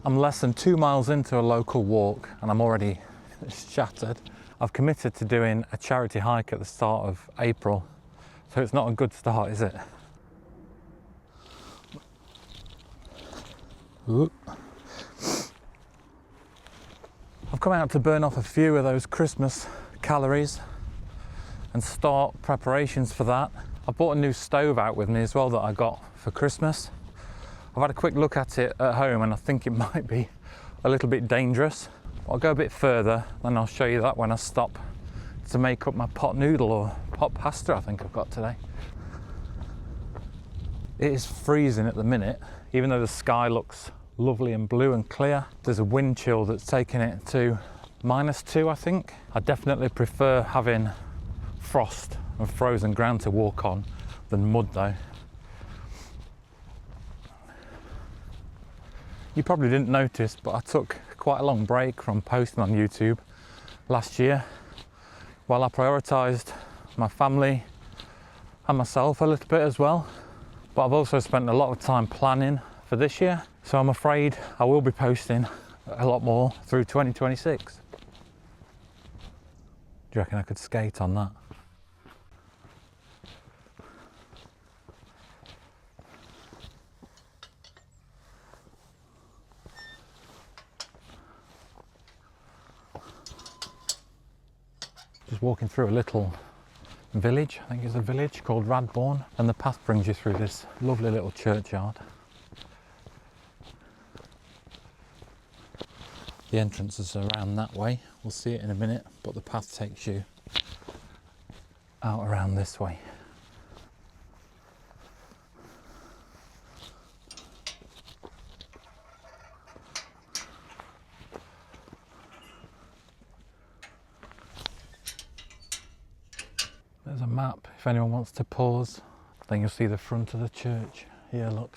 I'm less than 2 miles into a local walk and I'm already shattered. I've committed to doing a charity hike at the start of April, so it's not a good start, is it? Ooh. I've come out to burn off a few of those Christmas calories and start preparations for that. I bought a new stove out with me as well that I got for Christmas. I've had a quick look at it at home and I think it might be a little bit dangerous. I'll go a bit further, then I'll show you that when I stop to make up my pot noodle or pot pasta I think I've got today. It is freezing at the minute, even though the sky looks lovely and blue and clear. There's a wind chill that's taking it to -2, I think. I definitely prefer having frost and frozen ground to walk on than mud though. You probably didn't notice, but I took quite a long break from posting on YouTube last year while I prioritised my family and myself a little bit as well. But I've also spent a lot of time planning for this year, so I'm afraid I will be posting a lot more through 2026. Do you reckon I could skate on that? Just walking through a little village, I think it's a village called Radbourne, and the path brings you through this lovely little churchyard. The entrance is around that way, we'll see it in a minute, but the path takes you out around this way. There's a map if anyone wants to pause. Then you'll see the front of the church. Here, look.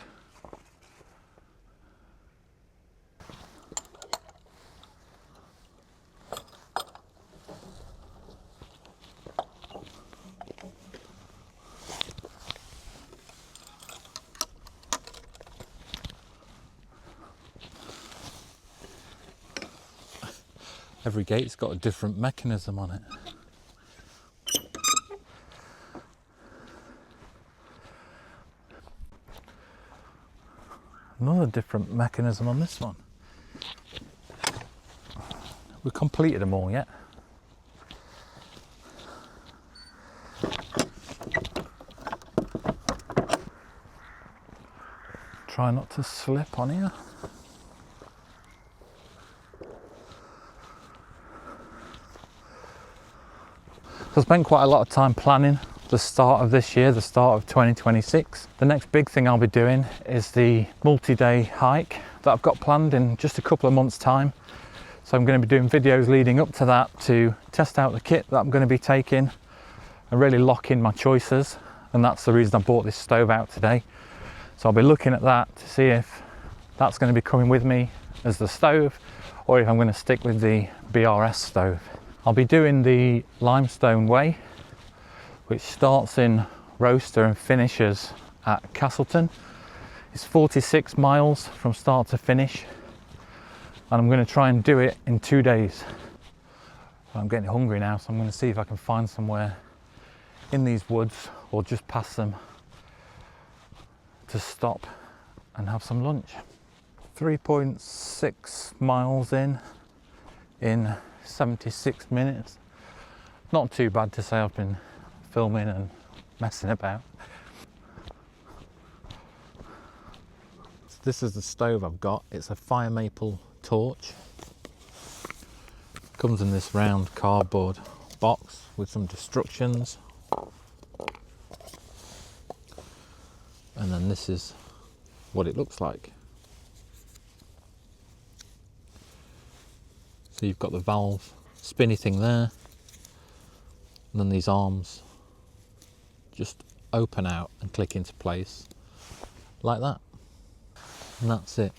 Every gate's got a different mechanism on it. Another different mechanism on this one. We've completed them all yet. Try not to slip on here. So I spent quite a lot of time planning the start of this year, the start of 2026. The next big thing I'll be doing is the multi-day hike that I've got planned in just a couple of months' time. So I'm going to be doing videos leading up to that to test out the kit that I'm going to be taking and really lock in my choices. And that's the reason I bought this stove out today. So I'll be looking at that to see if that's going to be coming with me as the stove or if I'm going to stick with the BRS stove. I'll be doing the Limestone Way, which starts in Roaster and finishes at Castleton. It's 46 miles from start to finish, and I'm going to try and do it in 2 days. I'm getting hungry now, so I'm going to see if I can find somewhere in these woods or just past them to stop and have some lunch. 3.6 miles in 76 minutes. Not too bad to say I've been filming and messing about. So this is the stove I've got. It's a fire maple torch. Comes in this round cardboard box with some instructions. And then this is what it looks like. So you've got the valve spinny thing there, and then these arms just open out and click into place like that. And that's it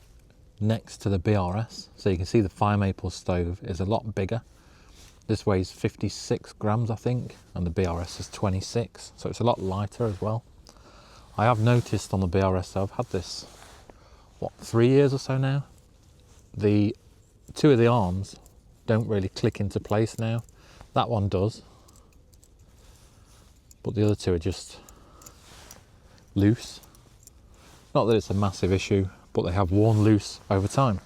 next to the BRS. So you can see the fire maple stove is a lot bigger. This weighs 56 grams, I think, and the BRS is 26, so it's a lot lighter as well. I have noticed on the BRS, I've had this, what, 3 years or so now? the two of the arms don't really click into place now. That one does, but the other two are just loose. Not that it's a massive issue, but they have worn loose over time.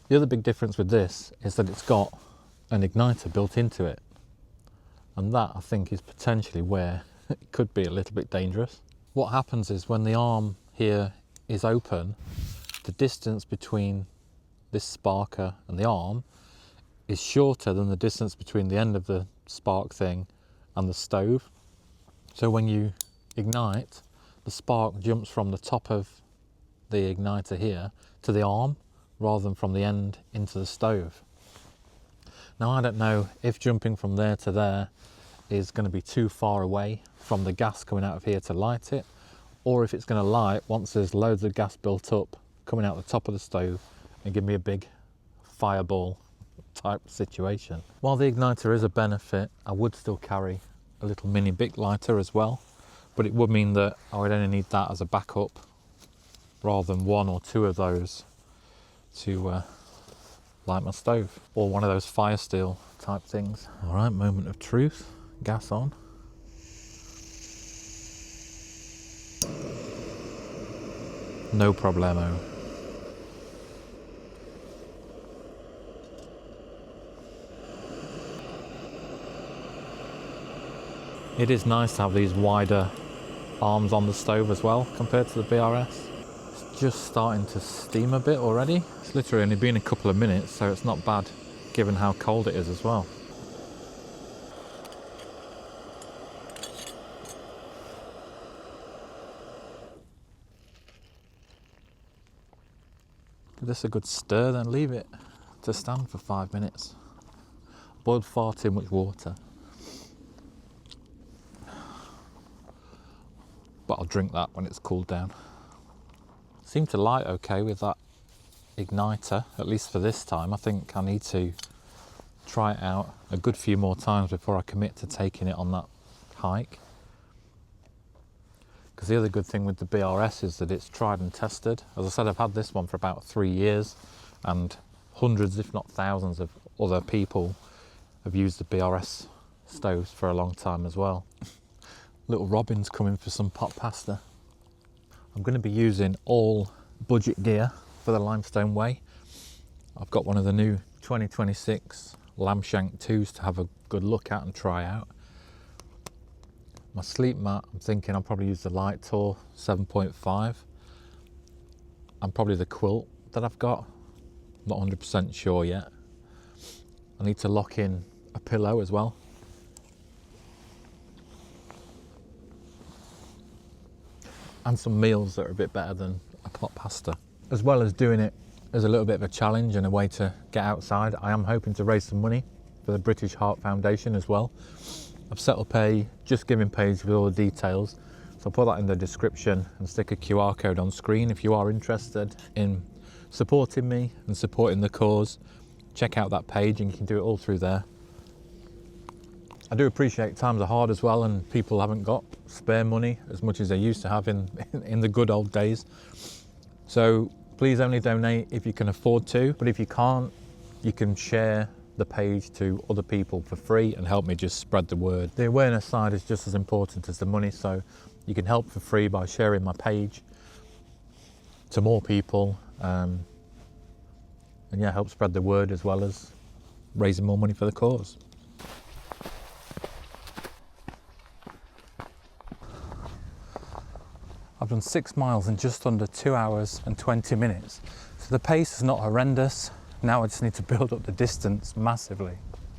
The other big difference with this is that it's got an igniter built into it, and that I think is potentially where it could be a little bit dangerous. What happens is when the arm here is open, the distance between this sparker and the arm is shorter than the distance between the end of the spark thing and the stove. So when you ignite, the spark jumps from the top of the igniter here to the arm rather than from the end into the stove. Now I don't know if jumping from there to there is going to be too far away from the gas coming out of here to light it, or if it's going to light once there's loads of gas built up coming out the top of the stove and give me a big fireball type situation. While the igniter is a benefit, I would still carry a little mini Bic lighter as well, but it would mean that I would only need that as a backup rather than one or two of those to light my stove, or one of those fire steel type things. All right, moment of truth, gas on. No problemo. It is nice to have these wider arms on the stove as well compared to the BRS. It's just starting to steam a bit already. It's literally only been a couple of minutes, so it's not bad given how cold it is as well. Give this a good stir, then leave it to stand for 5 minutes. Boiled far too much water. But I'll drink that when it's cooled down. Seemed to light okay with that igniter, at least for this time. I think I need to try it out a good few more times before I commit to taking it on that hike. Because the other good thing with the BRS is that it's tried and tested. As I said, I've had this one for about 3 years, and hundreds, if not thousands, of other people have used the BRS stoves for a long time as well. Little Robin's coming for some pot pasta. I'm going to be using all budget gear for the Limestone Way. I've got one of the new 2026 lamb shank 2s to have a good look at and try out. My sleep mat, I'm thinking I'll probably use the Light Tour 7.5, and probably the quilt that I've got. Not 100% sure yet. I need to lock in a pillow as well. And some meals that are a bit better than a pot pasta. As well as doing it as a little bit of a challenge and a way to get outside, I am hoping to raise some money for the British Heart Foundation as well. I've set up a Just Giving page with all the details, so I'll put that in the description and stick a QR code on screen. If you are interested in supporting me and supporting the cause, check out that page and you can do it all through there. I do appreciate times are hard as well, and people haven't got spare money as much as they used to have in the good old days. So please only donate if you can afford to, but if you can't, you can share the page to other people for free and help me just spread the word. The awareness side is just as important as the money, so you can help for free by sharing my page to more people, and yeah, help spread the word as well as raising more money for the cause. I've done 6 miles in just under 2 hours and 20 minutes. So the pace is not horrendous. Now I just need to build up the distance massively.